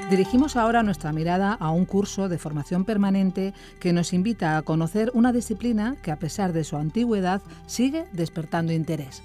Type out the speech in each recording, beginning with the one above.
Dirigimos ahora nuestra mirada a un curso de formación permanente que nos invita a conocer una disciplina que, a pesar de su antigüedad, sigue despertando interés.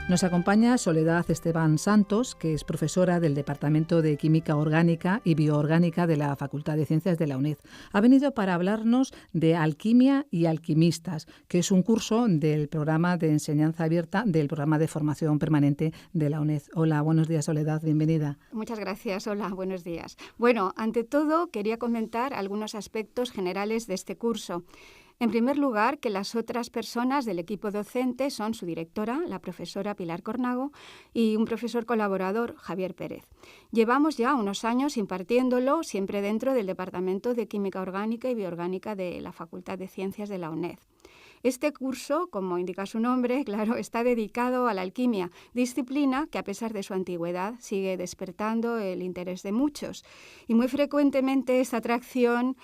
Nos acompaña Soledad Esteban Santos, que es profesora del Departamento de Química Orgánica y Bioorgánica de la Facultad de Ciencias de la UNED. Ha venido para hablarnos de Alquimia y Alquimistas, que es un curso del programa de enseñanza abierta del programa de formación permanente de la UNED. Hola, buenos días, Soledad, bienvenida. Muchas gracias, hola, buenos días. Bueno, ante todo quería comentar algunos aspectos generales de este curso. En primer lugar, que las otras personas del equipo docente son su directora, la profesora Pilar Cornago, y un profesor colaborador, Javier Pérez. Llevamos ya unos años impartiéndolo, siempre dentro del Departamento de Química Orgánica y Bioorgánica de la Facultad de Ciencias de la UNED. Este curso, como indica su nombre, claro, está dedicado a la alquimia, disciplina que a pesar de su antigüedad sigue despertando el interés de muchos. Y muy frecuentemente esta atracción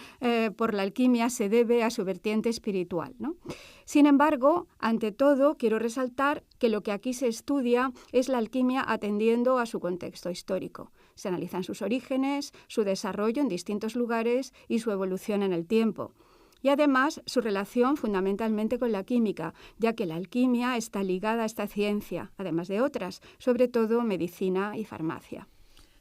por la alquimia se debe a su vertiente espiritual, ¿no? Sin embargo, ante todo, quiero resaltar que lo que aquí se estudia es la alquimia atendiendo a su contexto histórico. Se analizan sus orígenes, su desarrollo en distintos lugares y su evolución en el tiempo. Y además su relación fundamentalmente con la química, ya que la alquimia está ligada a esta ciencia, además de otras, sobre todo medicina y farmacia.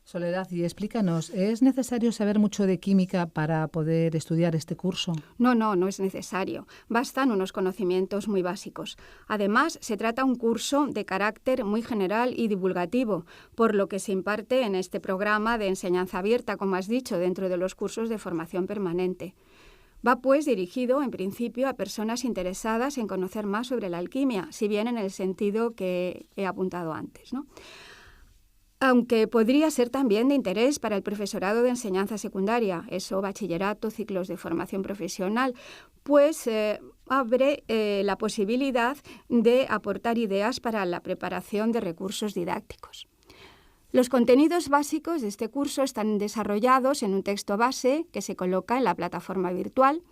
Soledad, y explícanos, ¿es necesario saber mucho de química para poder estudiar este curso? No es necesario. Bastan unos conocimientos muy básicos. Además, se trata de un curso de carácter muy general y divulgativo, por lo que se imparte en este programa de enseñanza abierta, como has dicho, dentro de los cursos de formación permanente. Va, pues, dirigido, en principio, a personas interesadas en conocer más sobre la alquimia, si bien en el sentido que he apuntado antes, ¿no? Aunque podría ser también de interés para el profesorado de enseñanza secundaria, eso, bachillerato, ciclos de formación profesional, pues abre la posibilidad de aportar ideas para la preparación de recursos didácticos. Los contenidos básicos de este curso están desarrollados en un texto base que se coloca en la plataforma virtual.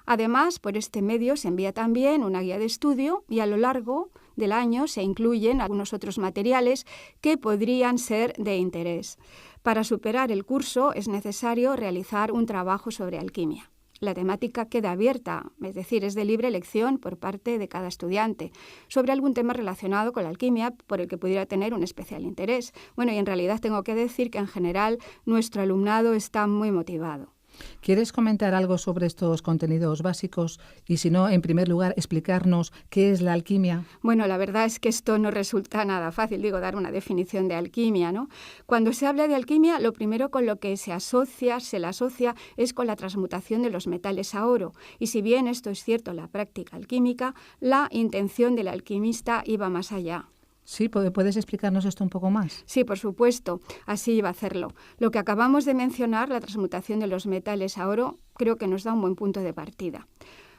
Además, por este medio se envía también una guía de estudio y a lo largo del año se incluyen algunos otros materiales que podrían ser de interés. Para superar el curso es necesario realizar un trabajo sobre alquimia. La temática queda abierta, es decir, es de libre elección por parte de cada estudiante, sobre algún tema relacionado con la alquimia por el que pudiera tener un especial interés. Bueno, y en realidad tengo que decir que en general nuestro alumnado está muy motivado. ¿Quieres comentar algo sobre estos contenidos básicos? Y si no, en primer lugar, explicarnos qué es la alquimia. Bueno, la verdad es que esto no resulta nada fácil, dar una definición de alquimia, ¿no? Cuando se habla de alquimia, lo primero con lo que se la asocia es con la transmutación de los metales a oro. Y si bien esto es cierto en la práctica alquímica, la intención del alquimista iba más allá. Sí, ¿puedes explicarnos esto un poco más? Sí, por supuesto, así iba a hacerlo. Lo que acabamos de mencionar, la transmutación de los metales a oro, creo que nos da un buen punto de partida.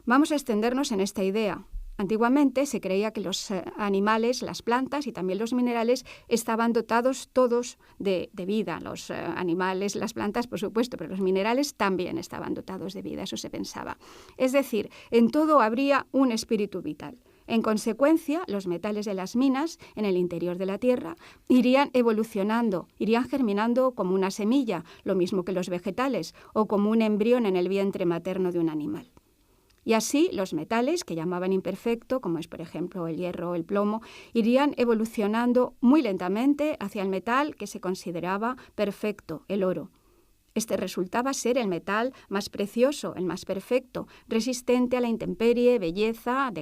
Vamos a extendernos en esta idea. Antiguamente se creía que los animales, las plantas y también los minerales estaban dotados todos de vida. Los animales, las plantas, por supuesto, pero los minerales también estaban dotados de vida, eso se pensaba. Es decir, en todo habría un espíritu vital. En consecuencia, los metales de las minas en el interior de la Tierra irían evolucionando, irían germinando como una semilla, lo mismo que los vegetales, o como un embrión en el vientre materno de un animal. Y así los metales, que llamaban imperfecto, como es por ejemplo el hierro o el plomo, irían evolucionando muy lentamente hacia el metal que se consideraba perfecto, el oro. Este resultaba ser el metal más precioso, el más perfecto, resistente a la intemperie, de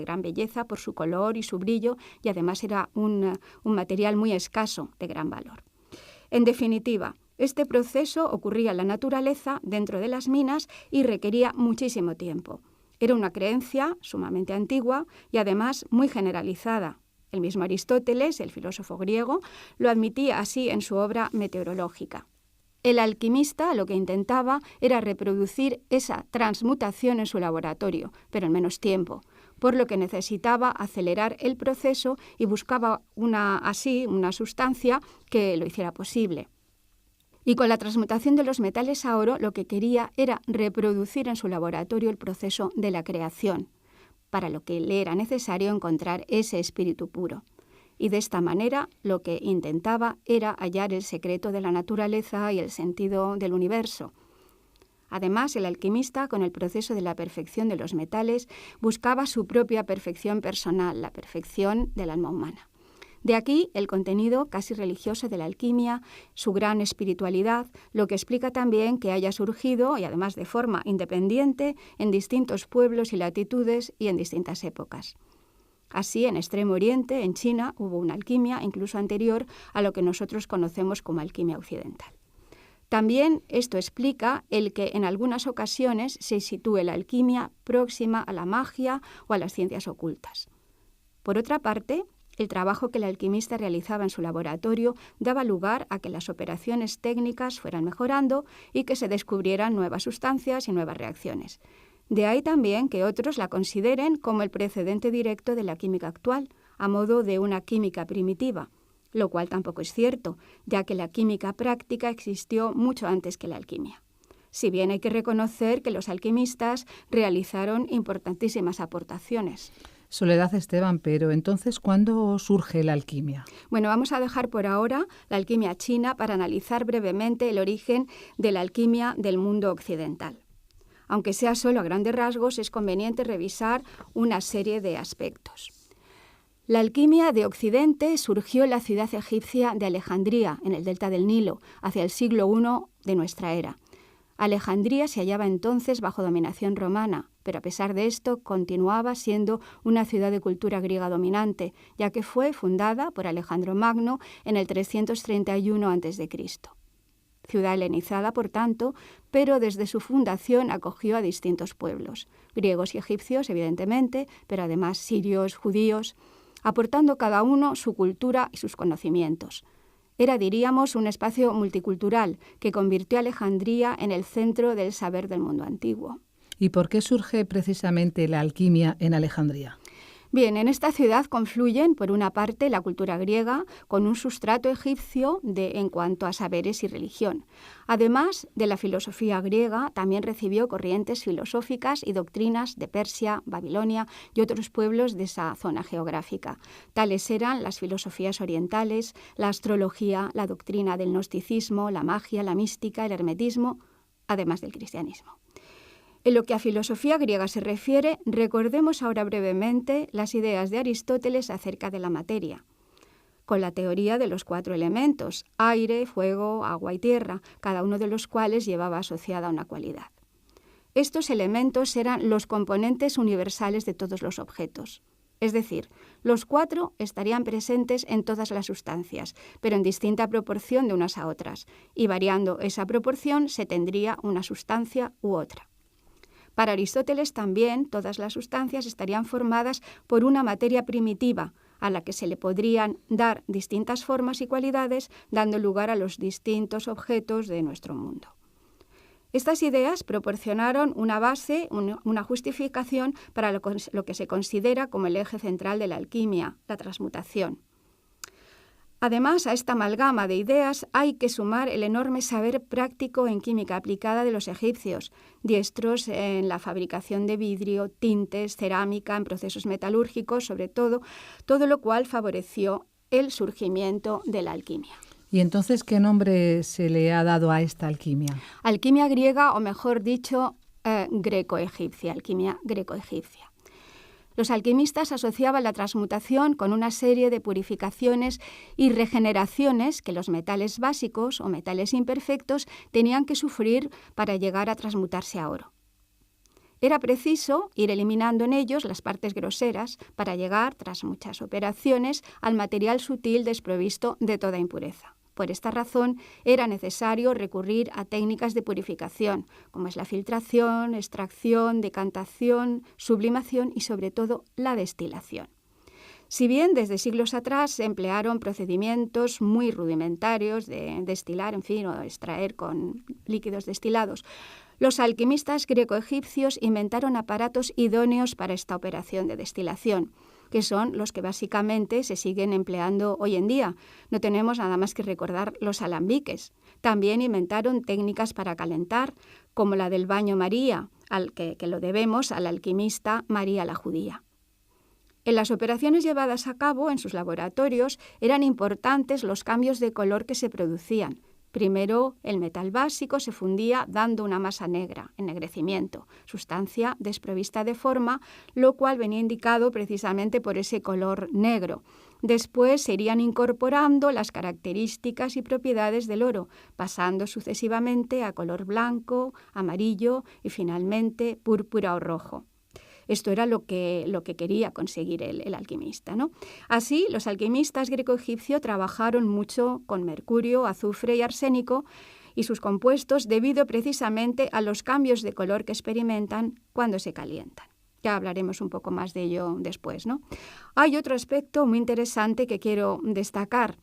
gran belleza por su color y su brillo, y además era un material muy escaso, de gran valor. En definitiva, este proceso ocurría en la naturaleza, dentro de las minas, y requería muchísimo tiempo. Era una creencia sumamente antigua y además muy generalizada. El mismo Aristóteles, el filósofo griego, lo admitía así en su obra Meteorológica. El alquimista lo que intentaba era reproducir esa transmutación en su laboratorio, pero en menos tiempo, por lo que necesitaba acelerar el proceso y buscaba una sustancia que lo hiciera posible. Y con la transmutación de los metales a oro lo que quería era reproducir en su laboratorio el proceso de la creación. para lo que le era necesario encontrar ese espíritu puro. Y de esta manera lo que intentaba era hallar el secreto de la naturaleza y el sentido del universo. Además, el alquimista, con el proceso de la perfección de los metales, buscaba su propia perfección personal, la perfección del alma humana. De aquí el contenido casi religioso de la alquimia, su gran espiritualidad, lo que explica también que haya surgido, y además de forma independiente, en distintos pueblos y latitudes y en distintas épocas. Así, en Extremo Oriente, en China, hubo una alquimia incluso anterior a lo que nosotros conocemos como alquimia occidental. También esto explica el que en algunas ocasiones se sitúe la alquimia próxima a la magia o a las ciencias ocultas. Por otra parte, el trabajo que el alquimista realizaba en su laboratorio daba lugar a que las operaciones técnicas fueran mejorando y que se descubrieran nuevas sustancias y nuevas reacciones. De ahí también que otros la consideren como el precedente directo de la química actual, a modo de una química primitiva, lo cual tampoco es cierto, ya que la química práctica existió mucho antes que la alquimia. Si bien hay que reconocer que los alquimistas realizaron importantísimas aportaciones. Soledad Esteban, pero entonces, ¿cuándo surge la alquimia? Bueno, vamos a dejar por ahora la alquimia china para analizar brevemente el origen de la alquimia del mundo occidental. Aunque sea solo a grandes rasgos, es conveniente revisar una serie de aspectos. La alquimia de Occidente surgió en la ciudad egipcia de Alejandría, en el delta del Nilo, hacia el siglo I de nuestra era. Alejandría se hallaba entonces bajo dominación romana, pero a pesar de esto continuaba siendo una ciudad de cultura griega dominante, ya que fue fundada por Alejandro Magno en el 331 a.C. Ciudad helenizada, por tanto, pero desde su fundación acogió a distintos pueblos, griegos y egipcios, evidentemente, pero además sirios, judíos, aportando cada uno su cultura y sus conocimientos. Era, diríamos, un espacio multicultural que convirtió a Alejandría en el centro del saber del mundo antiguo. ¿Y por qué surge precisamente la alquimia en Alejandría? Bien, en esta ciudad confluyen, por una parte, la cultura griega con un sustrato egipcio en cuanto a saberes y religión. Además de la filosofía griega, también recibió corrientes filosóficas y doctrinas de Persia, Babilonia y otros pueblos de esa zona geográfica. Tales eran las filosofías orientales, la astrología, la doctrina del gnosticismo, la magia, la mística, el hermetismo, además del cristianismo. En lo que a filosofía griega se refiere, recordemos ahora brevemente las ideas de Aristóteles acerca de la materia, con la teoría de los 4 elementos, aire, fuego, agua y tierra, cada uno de los cuales llevaba asociada una cualidad. Estos elementos eran los componentes universales de todos los objetos. Es decir, los 4 estarían presentes en todas las sustancias, pero en distinta proporción de unas a otras, y variando esa proporción se tendría una sustancia u otra. Para Aristóteles también todas las sustancias estarían formadas por una materia primitiva, a la que se le podrían dar distintas formas y cualidades, dando lugar a los distintos objetos de nuestro mundo. Estas ideas proporcionaron una base, una justificación para lo que se considera como el eje central de la alquimia, la transmutación. Además, a esta amalgama de ideas hay que sumar el enorme saber práctico en química aplicada de los egipcios, diestros en la fabricación de vidrio, tintes, cerámica, en procesos metalúrgicos, sobre todo lo cual favoreció el surgimiento de la alquimia. ¿Y entonces qué nombre se le ha dado a esta alquimia? Alquimia griega, o mejor dicho, greco-egipcia, alquimia greco-egipcia. Los alquimistas asociaban la transmutación con una serie de purificaciones y regeneraciones que los metales básicos o metales imperfectos tenían que sufrir para llegar a transmutarse a oro. Era preciso ir eliminando en ellos las partes groseras para llegar, tras muchas operaciones, al material sutil desprovisto de toda impureza. Por esta razón, era necesario recurrir a técnicas de purificación, como es la filtración, extracción, decantación, sublimación y, sobre todo, la destilación. Si bien desde siglos atrás se emplearon procedimientos muy rudimentarios de destilar, o extraer con líquidos destilados, los alquimistas greco-egipcios inventaron aparatos idóneos para esta operación de destilación, que son los que básicamente se siguen empleando hoy en día. No tenemos nada más que recordar los alambiques. También inventaron técnicas para calentar, como la del baño María, que lo debemos al alquimista María la Judía. En las operaciones llevadas a cabo en sus laboratorios eran importantes los cambios de color que se producían. Primero, el metal básico se fundía dando una masa negra, ennegrecimiento, sustancia desprovista de forma, lo cual venía indicado precisamente por ese color negro. Después se irían incorporando las características y propiedades del oro, pasando sucesivamente a color blanco, amarillo y finalmente púrpura o rojo. Esto era lo que quería conseguir el alquimista, ¿no? Así, los alquimistas greco-egipcios trabajaron mucho con mercurio, azufre y arsénico y sus compuestos debido precisamente a los cambios de color que experimentan cuando se calientan. Ya hablaremos un poco más de ello después, ¿no? Hay otro aspecto muy interesante que quiero destacar.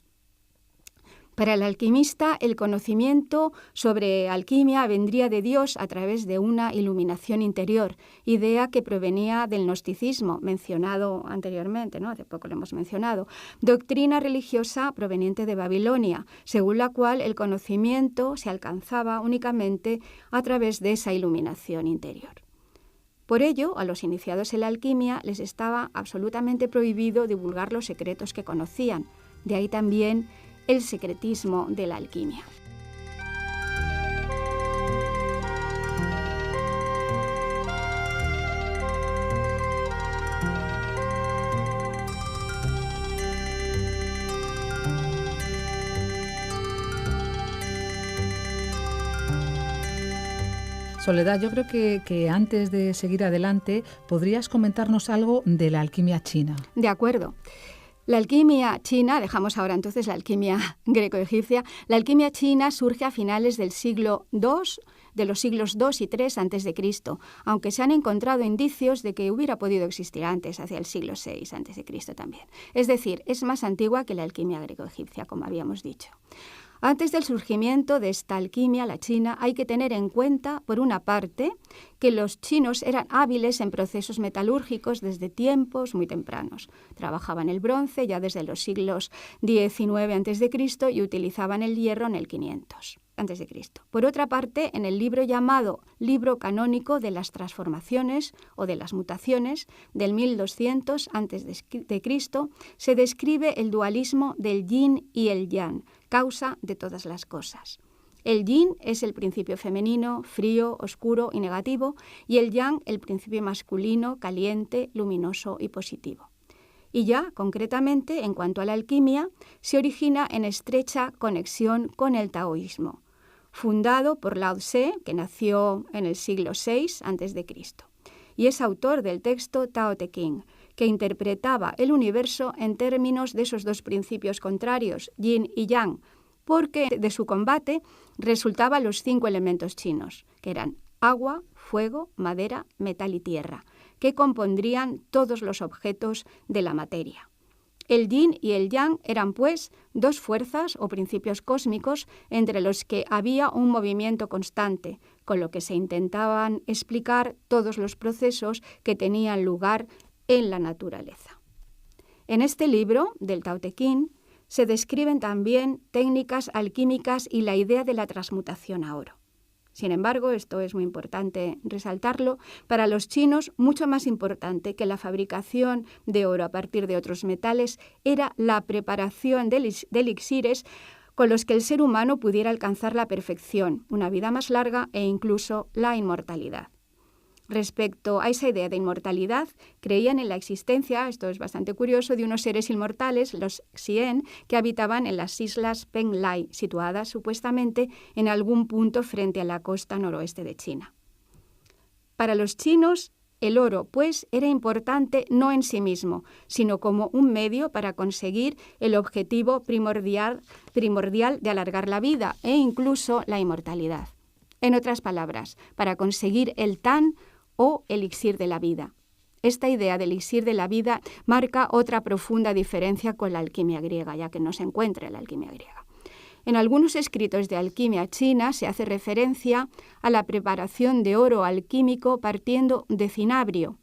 Para el alquimista, el conocimiento sobre alquimia vendría de Dios a través de una iluminación interior, idea que provenía del gnosticismo, mencionado anteriormente, ¿no? Hace poco lo hemos mencionado, doctrina religiosa proveniente de Babilonia, según la cual el conocimiento se alcanzaba únicamente a través de esa iluminación interior. Por ello, a los iniciados en la alquimia les estaba absolutamente prohibido divulgar los secretos que conocían, de ahí también el secretismo de la alquimia. Soledad, yo creo que antes de seguir adelante, ¿podrías comentarnos algo de la alquimia china? De acuerdo. La alquimia china, dejamos ahora entonces la alquimia greco-egipcia, la alquimia china surge a finales del siglo II, de los siglos II y III a.C., aunque se han encontrado indicios de que hubiera podido existir antes, hacia el siglo VI a.C. también. Es decir, es más antigua que la alquimia greco-egipcia, como habíamos dicho. Antes del surgimiento de esta alquimia, la china, hay que tener en cuenta, por una parte, que los chinos eran hábiles en procesos metalúrgicos desde tiempos muy tempranos. Trabajaban el bronce ya desde los siglos XIX a.C. y utilizaban el hierro en el 500 a.C. Por otra parte, en el libro llamado Libro Canónico de las Transformaciones o de las Mutaciones del 1200 a.C., se describe el dualismo del yin y el yang, causa de todas las cosas. El yin es el principio femenino, frío, oscuro y negativo, y el yang el principio masculino, caliente, luminoso y positivo. Y ya, concretamente, en cuanto a la alquimia, se origina en estrecha conexión con el taoísmo, fundado por Lao Tse, que nació en el siglo VI a.C., y es autor del texto Tao Te Ching, que interpretaba el universo en términos de esos dos principios contrarios, yin y yang, porque de su combate resultaban los 5 elementos chinos, que eran agua, fuego, madera, metal y tierra, que compondrían todos los objetos de la materia. El yin y el yang eran, pues, dos fuerzas o principios cósmicos entre los que había un movimiento constante, con lo que se intentaban explicar todos los procesos que tenían lugar en la naturaleza. En este libro, del Tao Te Ching, se describen también técnicas alquímicas y la idea de la transmutación a oro. Sin embargo, esto es muy importante resaltarlo, para los chinos mucho más importante que la fabricación de oro a partir de otros metales era la preparación de elixires con los que el ser humano pudiera alcanzar la perfección, una vida más larga e incluso la inmortalidad. Respecto a esa idea de inmortalidad, creían en la existencia, esto es bastante curioso, de unos seres inmortales, los Xian, que habitaban en las islas Penglai, situadas supuestamente en algún punto frente a la costa noroeste de China. Para los chinos, el oro, pues, era importante no en sí mismo, sino como un medio para conseguir el objetivo primordial de alargar la vida e incluso la inmortalidad. En otras palabras, para conseguir el Tan o elixir de la vida. Esta idea de elixir de la vida marca otra profunda diferencia con la alquimia griega, ya que no se encuentra en la alquimia griega. En algunos escritos de alquimia china se hace referencia a la preparación de oro alquímico partiendo de cinabrio,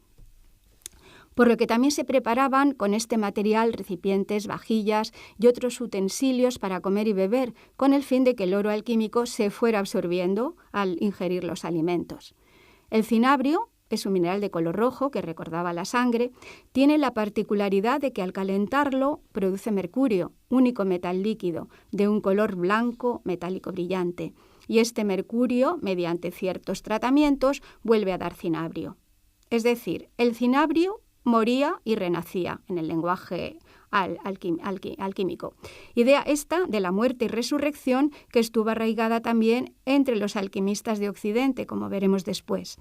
por lo que también se preparaban con este material recipientes, vajillas y otros utensilios para comer y beber, con el fin de que el oro alquímico se fuera absorbiendo al ingerir los alimentos. El cinabrio es un mineral de color rojo que recordaba la sangre, tiene la particularidad de que al calentarlo produce mercurio, único metal líquido, de un color blanco metálico brillante. Y este mercurio, mediante ciertos tratamientos, vuelve a dar cinabrio. Es decir, el cinabrio moría y renacía en el lenguaje alquímico. Idea esta de la muerte y resurrección que estuvo arraigada también entre los alquimistas de Occidente, como veremos después.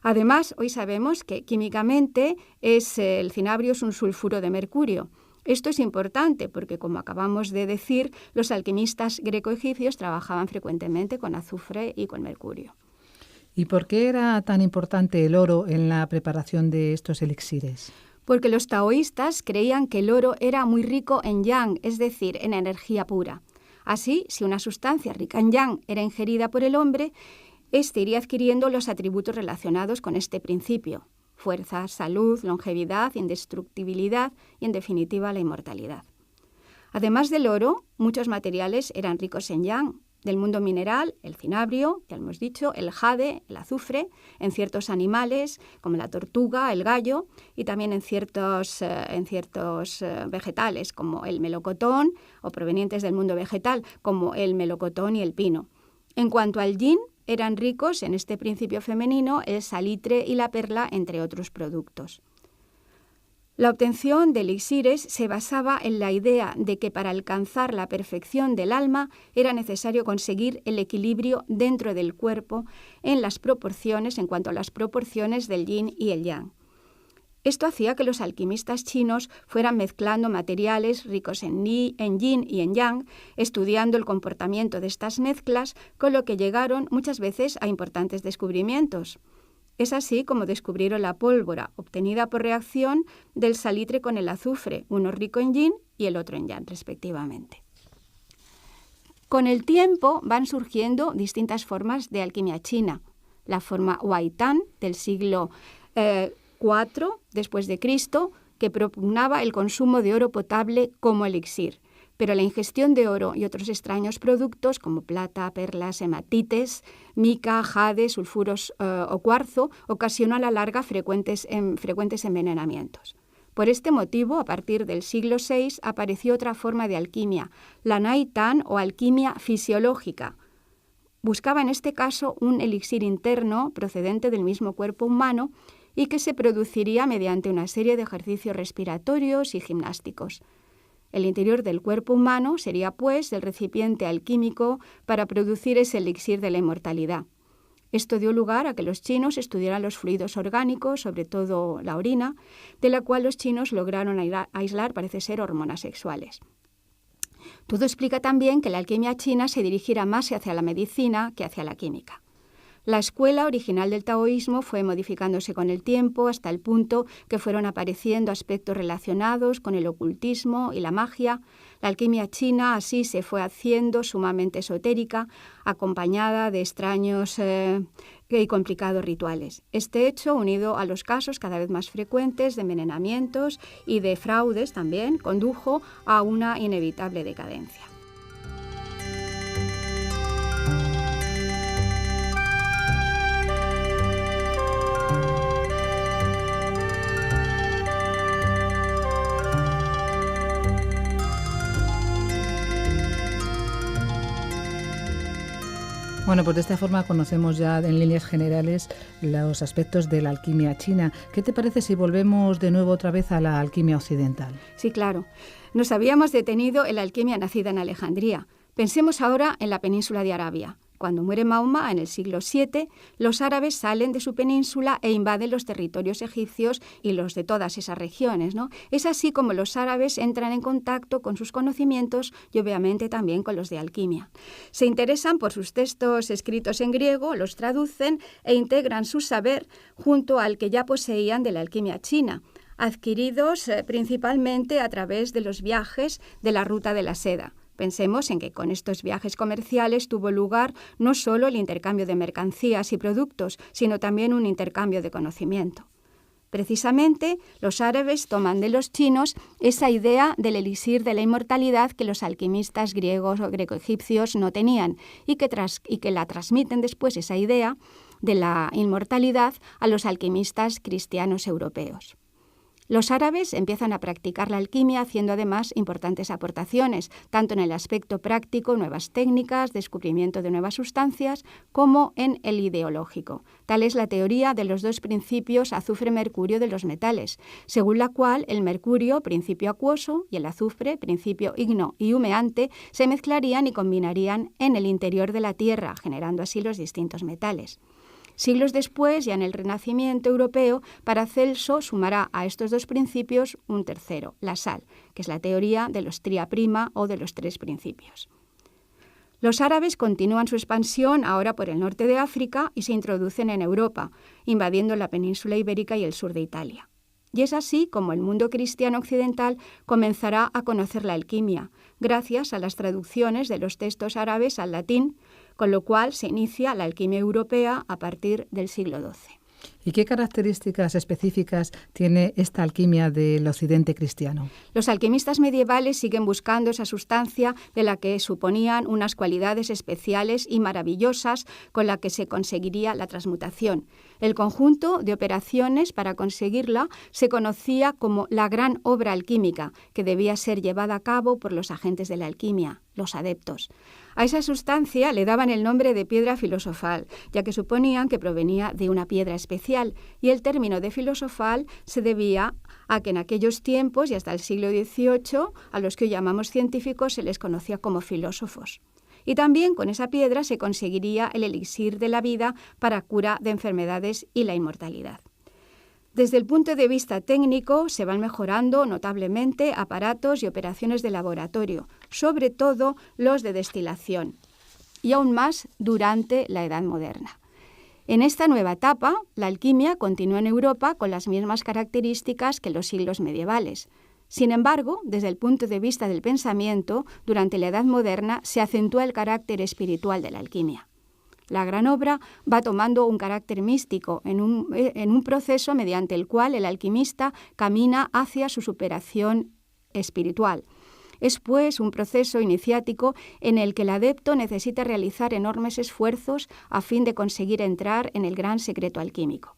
Además, hoy sabemos que químicamente el cinabrio es un sulfuro de mercurio. Esto es importante porque, como acabamos de decir, los alquimistas greco-egipcios trabajaban frecuentemente con azufre y con mercurio. ¿Y por qué era tan importante el oro en la preparación de estos elixires? Porque los taoístas creían que el oro era muy rico en yang, es decir, en energía pura. Así, si una sustancia rica en yang era ingerida por el hombre, este iría adquiriendo los atributos relacionados con este principio: fuerza, salud, longevidad, indestructibilidad y, en definitiva, la inmortalidad. Además del oro, muchos materiales eran ricos en yang. Del mundo mineral, el cinabrio, ya lo hemos dicho, el jade, el azufre, en ciertos animales como la tortuga, el gallo, y también en ciertos vegetales como el melocotón, o provenientes del mundo vegetal como el melocotón y el pino. En cuanto al yin, eran ricos en este principio femenino el salitre y la perla, entre otros productos. La obtención de elixires se basaba en la idea de que para alcanzar la perfección del alma era necesario conseguir el equilibrio dentro del cuerpo en cuanto a las proporciones del yin y el yang. Esto hacía que los alquimistas chinos fueran mezclando materiales ricos en yin y en yang, estudiando el comportamiento de estas mezclas, con lo que llegaron muchas veces a importantes descubrimientos. Es así como descubrieron la pólvora, obtenida por reacción del salitre con el azufre, uno rico en yin y el otro en yang, respectivamente. Con el tiempo van surgiendo distintas formas de alquimia china. La forma Huaitán del siglo IV después de Cristo, que propugnaba el consumo de oro potable como elixir, pero la ingestión de oro y otros extraños productos como plata, perlas, hematites, mica, jade, sulfuros o cuarzo ocasionó a la larga frecuentes envenenamientos. Por este motivo, a partir del siglo VI apareció otra forma de alquimia, la Nai-Tan o alquimia fisiológica. Buscaba en este caso un elixir interno procedente del mismo cuerpo humano y que se produciría mediante una serie de ejercicios respiratorios y gimnásticos. El interior del cuerpo humano sería, pues, el recipiente alquímico para producir ese elixir de la inmortalidad. Esto dio lugar a que los chinos estudiaran los fluidos orgánicos, sobre todo la orina, de la cual los chinos lograron aislar, parece ser, hormonas sexuales. Todo explica también que la alquimia china se dirigiera más hacia la medicina que hacia la química. La escuela original del taoísmo fue modificándose con el tiempo hasta el punto que fueron apareciendo aspectos relacionados con el ocultismo y la magia. La alquimia china así se fue haciendo sumamente esotérica, acompañada de extraños y complicados rituales. Este hecho, unido a los casos cada vez más frecuentes de envenenamientos y de fraudes también, condujo a una inevitable decadencia. Bueno, pues de esta forma conocemos ya en líneas generales los aspectos de la alquimia china. ¿Qué te parece si volvemos de nuevo otra vez a la alquimia occidental? Sí, claro. Nos habíamos detenido en la alquimia nacida en Alejandría. Pensemos ahora en la península de Arabia. Cuando muere Mahoma en el siglo VII, los árabes salen de su península e invaden los territorios egipcios y los de todas esas regiones, ¿no? Es así como los árabes entran en contacto con sus conocimientos y obviamente también con los de alquimia. Se interesan por sus textos escritos en griego, los traducen e integran su saber junto al que ya poseían de la alquimia china, adquiridos principalmente a través de los viajes de la ruta de la seda. Pensemos en que con estos viajes comerciales tuvo lugar no solo el intercambio de mercancías y productos, sino también un intercambio de conocimiento. Precisamente, los árabes toman de los chinos esa idea del elixir de la inmortalidad que los alquimistas griegos o greco-egipcios no tenían y que la transmiten después esa idea de la inmortalidad a los alquimistas cristianos europeos. Los árabes empiezan a practicar la alquimia haciendo además importantes aportaciones, tanto en el aspecto práctico, nuevas técnicas, descubrimiento de nuevas sustancias, como en el ideológico. Tal es la teoría de los dos principios azufre-mercurio de los metales, según la cual el mercurio, principio acuoso, y el azufre, principio ígneo y humeante, se mezclarían y combinarían en el interior de la Tierra, generando así los distintos metales. Siglos después, ya en el Renacimiento europeo, Paracelso sumará a estos dos principios un tercero, la sal, que es la teoría de los tria prima o de los tres principios. Los árabes continúan su expansión ahora por el norte de África y se introducen en Europa, invadiendo la península ibérica y el sur de Italia. Y es así como el mundo cristiano occidental comenzará a conocer la alquimia, gracias a las traducciones de los textos árabes al latín, con lo cual se inicia la alquimia europea a partir del siglo XII. ¿Y qué características específicas tiene esta alquimia del occidente cristiano? Los alquimistas medievales siguen buscando esa sustancia de la que suponían unas cualidades especiales y maravillosas con la que se conseguiría la transmutación. El conjunto de operaciones para conseguirla se conocía como la gran obra alquímica, que debía ser llevada a cabo por los agentes de la alquimia, los adeptos. A esa sustancia le daban el nombre de piedra filosofal, ya que suponían que provenía de una piedra especial, y el término de filosofal se debía a que en aquellos tiempos y hasta el siglo XVIII a los que hoy llamamos científicos se les conocía como filósofos. Y también con esa piedra se conseguiría el elixir de la vida para cura de enfermedades y la inmortalidad. Desde el punto de vista técnico, se van mejorando notablemente aparatos y operaciones de laboratorio, sobre todo los de destilación, y aún más durante la Edad Moderna. En esta nueva etapa, la alquimia continúa en Europa con las mismas características que los siglos medievales. Sin embargo, desde el punto de vista del pensamiento, durante la Edad Moderna se acentúa el carácter espiritual de la alquimia. La gran obra va tomando un carácter místico en un proceso mediante el cual el alquimista camina hacia su superación espiritual. Es, pues, un proceso iniciático en el que el adepto necesita realizar enormes esfuerzos a fin de conseguir entrar en el gran secreto alquímico.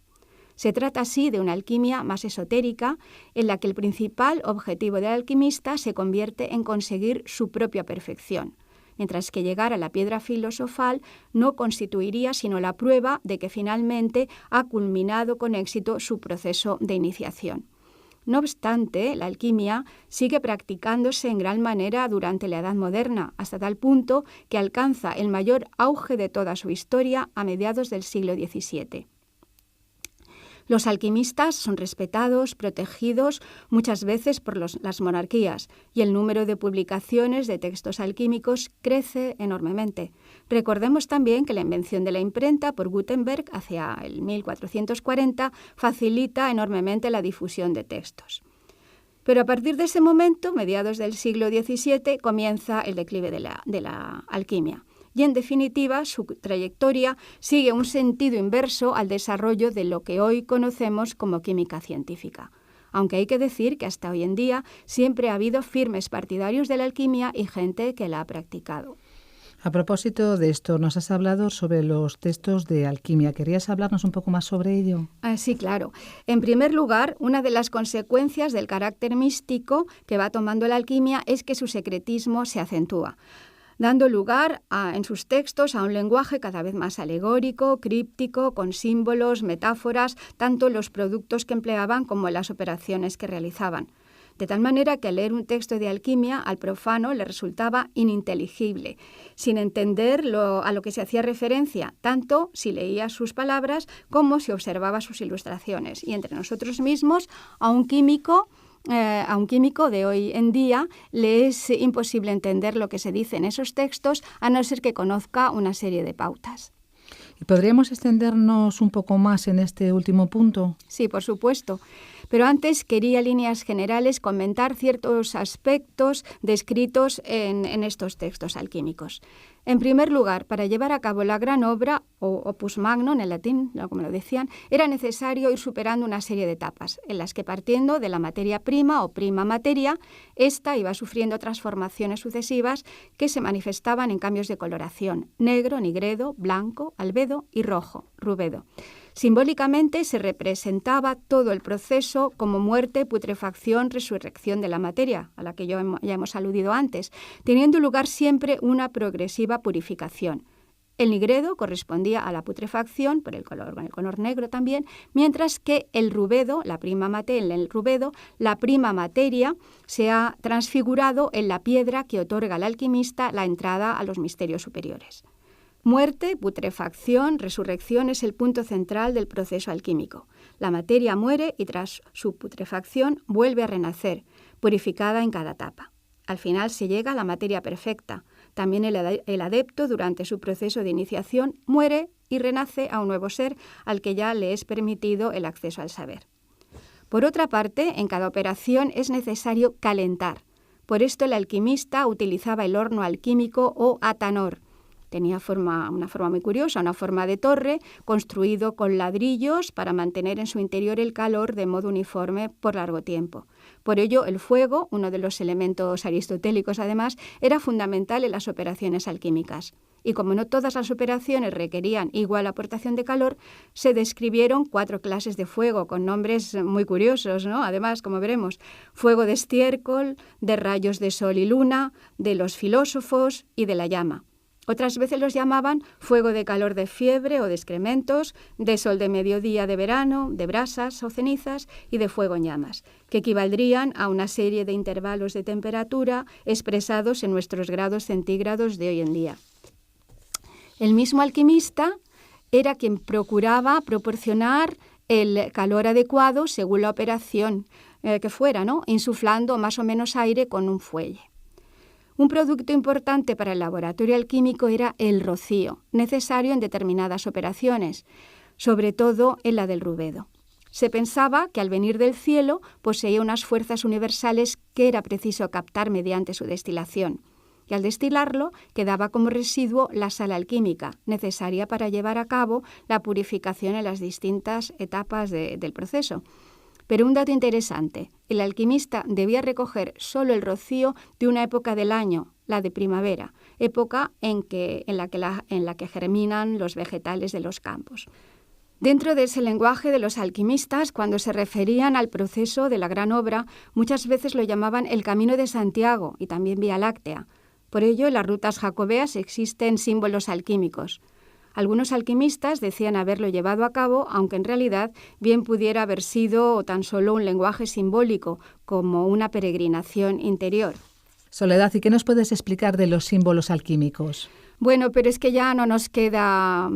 Se trata así de una alquimia más esotérica, en la que el principal objetivo del alquimista se convierte en conseguir su propia perfección, mientras que llegar a la piedra filosofal no constituiría sino la prueba de que finalmente ha culminado con éxito su proceso de iniciación. No obstante, la alquimia sigue practicándose en gran manera durante la Edad Moderna, hasta tal punto que alcanza el mayor auge de toda su historia a mediados del siglo XVII. Los alquimistas son respetados, protegidos muchas veces por las monarquías, y el número de publicaciones de textos alquímicos crece enormemente. Recordemos también que la invención de la imprenta por Gutenberg hacia el 1440 facilita enormemente la difusión de textos. Pero a partir de ese momento, mediados del siglo XVII, comienza el declive de la alquimia. Y en definitiva, su trayectoria sigue un sentido inverso al desarrollo de lo que hoy conocemos como química científica. Aunque hay que decir que hasta hoy en día siempre ha habido firmes partidarios de la alquimia y gente que la ha practicado. A propósito de esto, nos has hablado sobre los textos de alquimia. ¿Querías hablarnos un poco más sobre ello? Sí, claro. En primer lugar, una de las consecuencias del carácter místico que va tomando la alquimia es que su secretismo se acentúa, dando lugar en sus textos a un lenguaje cada vez más alegórico, críptico, con símbolos, metáforas, tanto los productos que empleaban como las operaciones que realizaban. De tal manera que al leer un texto de alquimia al profano le resultaba ininteligible, sin entender a lo que se hacía referencia, tanto si leía sus palabras como si observaba sus ilustraciones. Y entre nosotros mismos, a un químico de hoy en día le es imposible entender lo que se dice en esos textos a no ser que conozca una serie de pautas. ¿Y podríamos extendernos un poco más en este último punto? Sí, por supuesto. Pero antes quería, en líneas generales, comentar ciertos aspectos descritos en estos textos alquímicos. En primer lugar, para llevar a cabo la gran obra, o opus magnum en latín, como lo decían, era necesario ir superando una serie de etapas, en las que partiendo de la materia prima o prima materia, ésta iba sufriendo transformaciones sucesivas que se manifestaban en cambios de coloración: negro, nigredo, blanco, albedo y rojo, rubedo. Simbólicamente se representaba todo el proceso como muerte, putrefacción, resurrección de la materia, a la que ya hemos aludido antes, teniendo lugar siempre una progresiva purificación. El nigredo correspondía a la putrefacción, por el color negro también, mientras que el rubedo, la prima materia, se ha transfigurado en la piedra que otorga al alquimista la entrada a los misterios superiores. Muerte, putrefacción, resurrección es el punto central del proceso alquímico. La materia muere y tras su putrefacción vuelve a renacer, purificada en cada etapa. Al final se llega a la materia perfecta. También el adepto, durante su proceso de iniciación, muere y renace a un nuevo ser al que ya le es permitido el acceso al saber. Por otra parte, en cada operación es necesario calentar. Por esto el alquimista utilizaba el horno alquímico o atanor. Tenía una forma muy curiosa, una forma de torre, construido con ladrillos para mantener en su interior el calor de modo uniforme por largo tiempo. Por ello, el fuego, uno de los elementos aristotélicos además, era fundamental en las operaciones alquímicas. Y como no todas las operaciones requerían igual aportación de calor, se describieron 4 clases de fuego con nombres muy curiosos, ¿no? Además, como veremos, fuego de estiércol, de rayos de sol y luna, de los filósofos y de la llama. Otras veces los llamaban fuego de calor de fiebre o de excrementos, de sol de mediodía de verano, de brasas o cenizas y de fuego en llamas, que equivaldrían a una serie de intervalos de temperatura expresados en nuestros grados centígrados de hoy en día. El mismo alquimista era quien procuraba proporcionar el calor adecuado según la operación que fuera, ¿no? Insuflando más o menos aire con un fuelle. Un producto importante para el laboratorio alquímico era el rocío, necesario en determinadas operaciones, sobre todo en la del rubedo. Se pensaba que al venir del cielo poseía unas fuerzas universales que era preciso captar mediante su destilación, y al destilarlo quedaba como residuo la sal alquímica, necesaria para llevar a cabo la purificación en las distintas etapas del proceso. Pero un dato interesante, el alquimista debía recoger solo el rocío de una época del año, la de primavera, época en la que germinan los vegetales de los campos. Dentro de ese lenguaje de los alquimistas, cuando se referían al proceso de la gran obra, muchas veces lo llamaban el Camino de Santiago y también Vía Láctea. Por ello, en las rutas jacobeas existen símbolos alquímicos. Algunos alquimistas decían haberlo llevado a cabo, aunque en realidad bien pudiera haber sido tan solo un lenguaje simbólico, como una peregrinación interior. Soledad, ¿y qué nos puedes explicar de los símbolos alquímicos? Bueno, pero es que ya no nos queda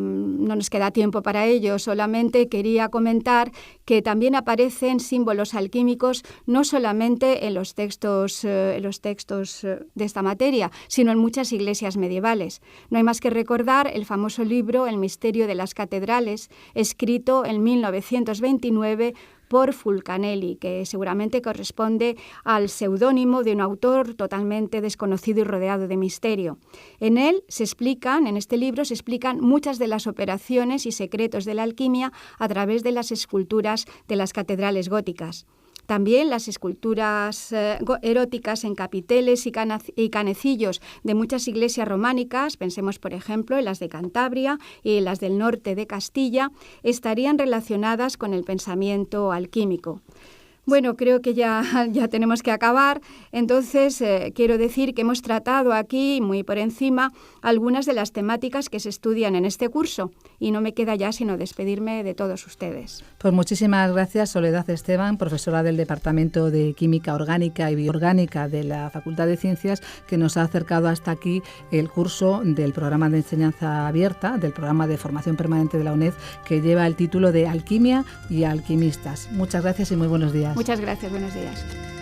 tiempo para ello. Solamente quería comentar que también aparecen símbolos alquímicos no solamente en los textos de esta materia, sino en muchas iglesias medievales. No hay más que recordar el famoso libro El misterio de las catedrales, escrito en 1929 por Fulcanelli, que seguramente corresponde al seudónimo de un autor totalmente desconocido y rodeado de misterio. En este libro se explican muchas de las operaciones y secretos de la alquimia a través de las esculturas de las catedrales góticas. También las esculturas eróticas en capiteles y canecillos de muchas iglesias románicas, pensemos por ejemplo en las de Cantabria y las del norte de Castilla, estarían relacionadas con el pensamiento alquímico. Bueno, creo que ya tenemos que acabar. Entonces, quiero decir que hemos tratado aquí, muy por encima, algunas de las temáticas que se estudian en este curso. Y no me queda ya sino despedirme de todos ustedes. Pues muchísimas gracias, Soledad Esteban, profesora del Departamento de Química Orgánica y Bioorgánica de la Facultad de Ciencias, que nos ha acercado hasta aquí el curso del programa de enseñanza abierta, del programa de formación permanente de la UNED, que lleva el título de Alquimia y Alquimistas. Muchas gracias y muy buenos días. Muchas gracias, buenos días.